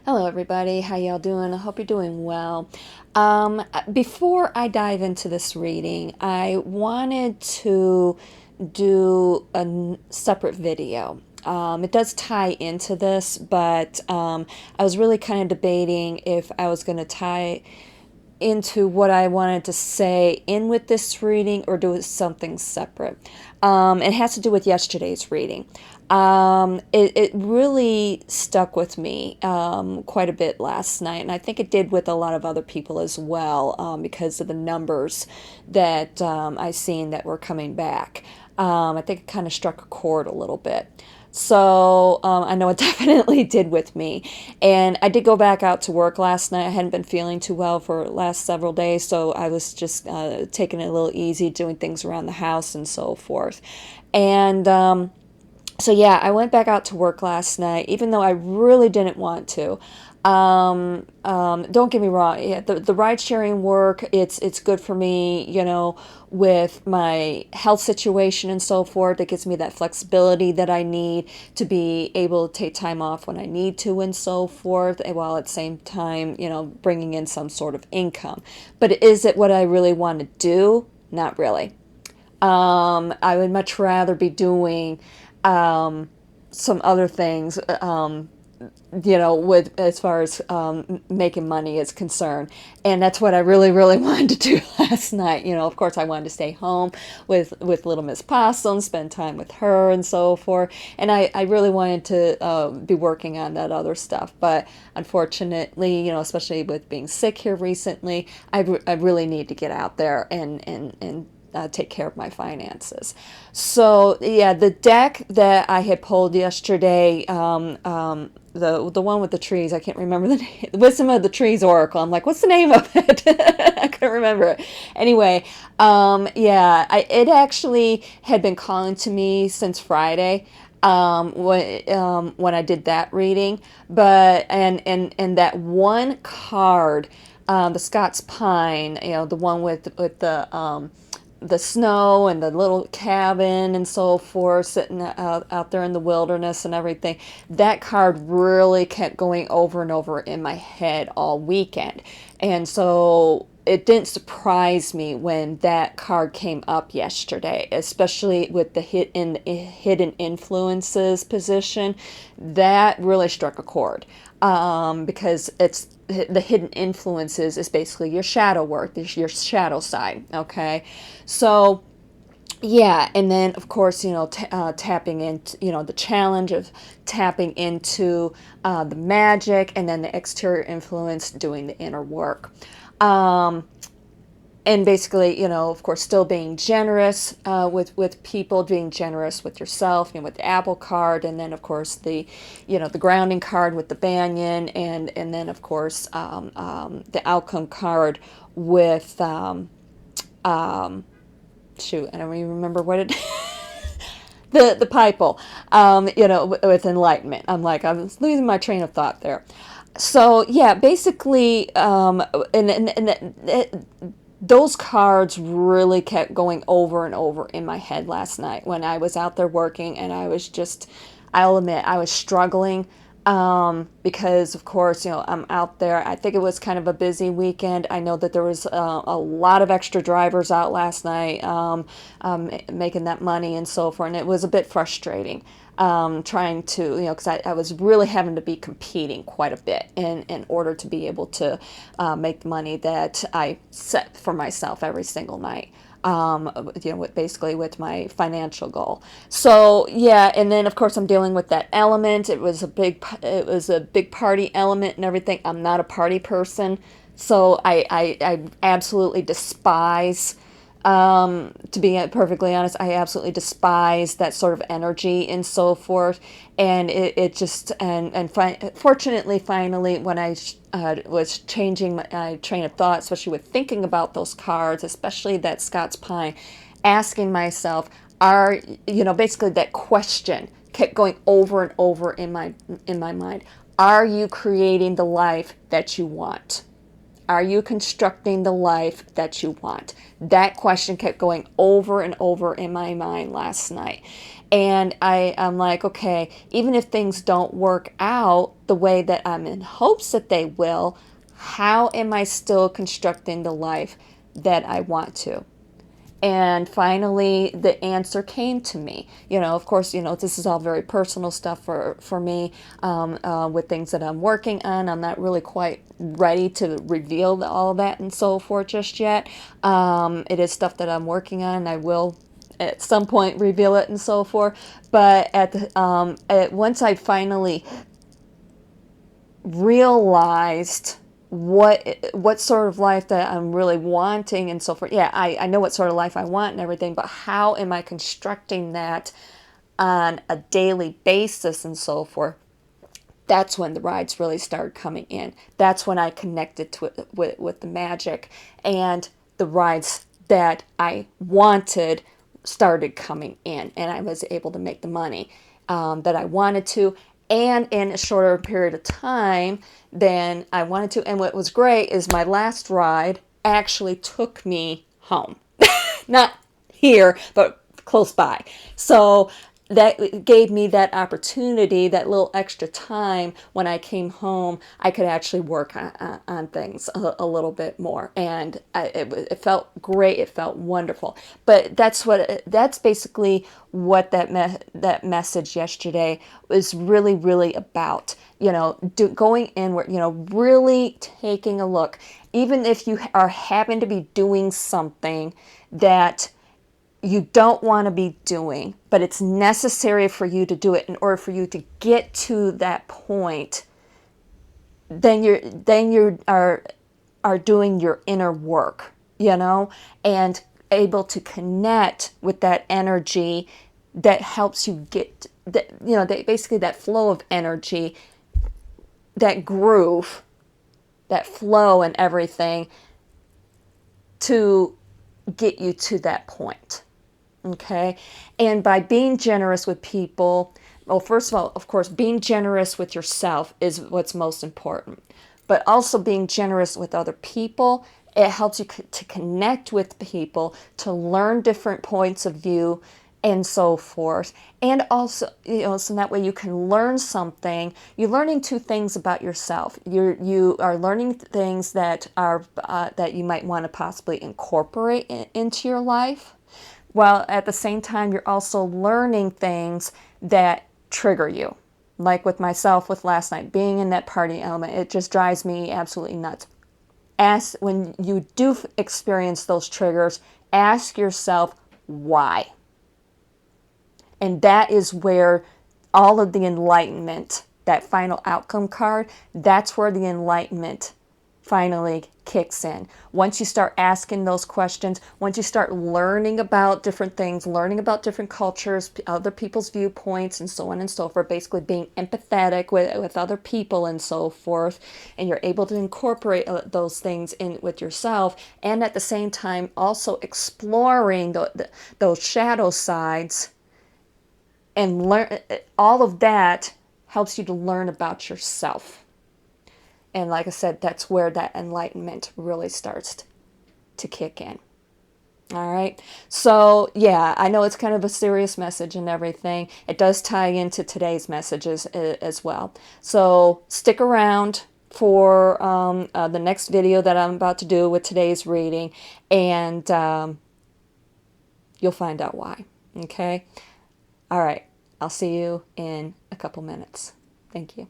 Hello, everybody. How y'all doing? I hope you're doing well. Before I dive into this reading, I wanted to do a separate video. It does tie into this, but I was really kind of debating if I was going to tie into what I wanted to say in with this reading or do something separate. It has to do with yesterday's reading. It really stuck with me quite a bit last night, and I think it did with a lot of other people as well because of the numbers that I seen that were coming back. I think it kind of struck a chord a little bit. So I know it definitely did with me. And I did go back out to work last night. I hadn't been feeling too well for the last several days, so I was just taking it a little easy, doing things around the house and so forth. And so yeah, I went back out to work last night, even though I really didn't want to. Don't get me wrong. Yeah, the ride sharing work, it's good for me, with my health situation and so forth. It gives me that flexibility that I need to be able to take time off when I need to and so forth, while at the same time, bringing in some sort of income. But is it what I really want to do? Not really. I would much rather be doing some other things, with as far as making money is concerned. And that's what I really, really wanted to do last night. Of course, I wanted to stay home with little Miss Possum, spend time with her and so forth. And I really wanted to be working on that other stuff. But unfortunately, especially with being sick here recently, I really need to get out there and take care of my finances. So yeah, the deck that I had pulled yesterday, the one with the trees, I can't remember the name. Wisdom of the Trees Oracle. I'm like, what's the name of it? I couldn't remember it. Anyway, yeah, it actually had been calling to me since Friday. When I did that reading, but and that one card, the Scots Pine, the one with the snow and the little cabin and so forth, sitting out there in the wilderness and everything. That card really kept going over and over in my head all weekend. And so it didn't surprise me when that card came up yesterday, especially with the hidden influences position. That really struck a chord, because it's the hidden influences is basically your shadow work, your shadow side. Okay, so yeah, and then of course, tapping into, the challenge of tapping into the magic, and then the exterior influence doing the inner work. Um, and basically, of course, still being generous with people, being generous with yourself, with the Apple card, and then of course the grounding card with the Banyan, and then of course the outcome card with shoot, I don't even remember what it. The Pipal, with enlightenment. I was losing my train of thought there. So yeah, basically, and those cards really kept going over and over in my head last night when I was out there working, and I'll admit, I was struggling, because of course, I'm out there. I think it was kind of a busy weekend. I know that there was a lot of extra drivers out last night, making that money and so forth, and it was a bit frustrating. Trying to, because I was really having to be competing quite a bit in order to be able to make the money that I set for myself every single night. Basically with my financial goal. So yeah, and then of course I'm dealing with that element. It was a big party element and everything. I'm not a party person, so I absolutely despise, to be perfectly honest, I absolutely despise that sort of energy and so forth. And it just, fortunately, finally, when I was changing my train of thought, especially with thinking about those cards, especially that Scots Pine, asking myself, basically that question kept going over and over in my mind. Are you creating the life that you want? Are you constructing the life that you want? That question kept going over and over in my mind last night. And I'm like, okay, even if things don't work out the way that I'm in hopes that they will, how am I still constructing the life that I want to? And finally, the answer came to me. Of course, this is all very personal stuff for me, with things that I'm working on. I'm not really quite ready to reveal all of that and so forth just yet. It is stuff that I'm working on. I will at some point reveal it and so forth. But once I finally realized what sort of life that I'm really wanting and so forth. Yeah, I know what sort of life I want and everything, but how am I constructing that on a daily basis and so forth? That's when the rides really started coming in. That's when I connected to it with the magic, and the rides that I wanted started coming in, and I was able to make the money that I wanted to, and in a shorter period of time than I wanted to. And what was great is my last ride actually took me home. Not here, but close by. So that gave me that opportunity, that little extra time when I came home, I could actually work on things a little bit more. And it felt great. It felt wonderful. But that's basically what that message yesterday was really, really about. Going inward, really taking a look. Even if you are happen to be doing something that you don't want to be doing, but it's necessary for you to do it in order for you to get to that point, then you are doing your inner work, and able to connect with that energy that helps you get that, basically that flow of energy, that groove, that flow and everything to get you to that point. Okay. And by being generous with people, well, first of all, of course, being generous with yourself is what's most important. But also being generous with other people, it helps you to connect with people, to learn different points of view and so forth. And also, so that way you can learn something. You're learning two things about yourself. You are learning things that are that you might want to possibly incorporate into your life. While at the same time, you're also learning things that trigger you. Like with myself with last night, being in that party element, it just drives me absolutely nuts. When you do experience those triggers, ask yourself why. And that is where all of the enlightenment, that final outcome card, that's where the enlightenment finally kicks in. Once you start asking those questions, once you start learning about different things, learning about different cultures, other people's viewpoints, and so on and so forth, basically being empathetic with other people and so forth, and you're able to incorporate those things in with yourself, and at the same time also exploring those shadow sides, and learn all of that helps you to learn about yourself. And like I said, that's where that enlightenment really starts to kick in. All right. So, yeah, I know it's kind of a serious message and everything. It does tie into today's messages as well. So, stick around for the next video that I'm about to do with today's reading, and you'll find out why. Okay. All right. I'll see you in a couple minutes. Thank you.